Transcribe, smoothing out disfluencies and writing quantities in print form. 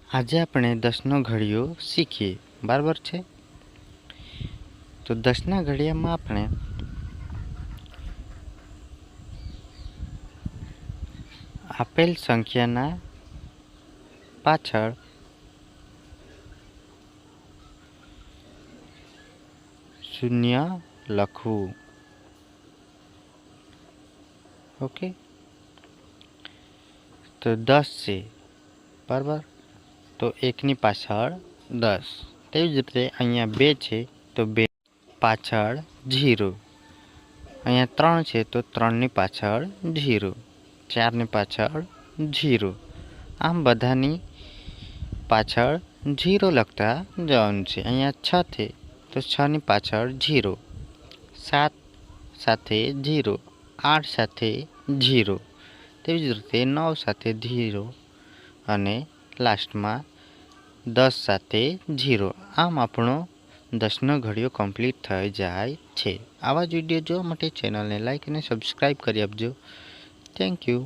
આજે આપણે 10નો ઘડિયો શીખીએ, બરાબર છે। તો 10ના ઘડિયામાં આપણે આપેલ સંખ્યાના પાછળ શૂન્ય લખવું। ઓકે, તો 10 છે, બરાબર। તો 1ની પાછળ 10। તેવી જ રીતે અહીંયા 2 છે તો 2 પાછળ 0। અહીંયા 3 છે તો 3ની પાછળ 0। 4ની પાછળ 0। આમ બધાની પાછળ 0 લખતા જવાનું છે। અહીંયા 6 છે તો 6ની પાછળ 0। 7 સાથે 0। 8 સાથે 0। તેવી જ રીતે 9 સાથે 0 અને લાસ્ટમાં 10 સાથે 0। આમ આપણો 10નો ઘડિયો કમ્પ્લીટ થઈ જાય છે। આવા જ વિડીયો જોવા માટે ચેનલને લાઈક અને સબસ્ક્રાઈબ કરી આપજો। Thank you.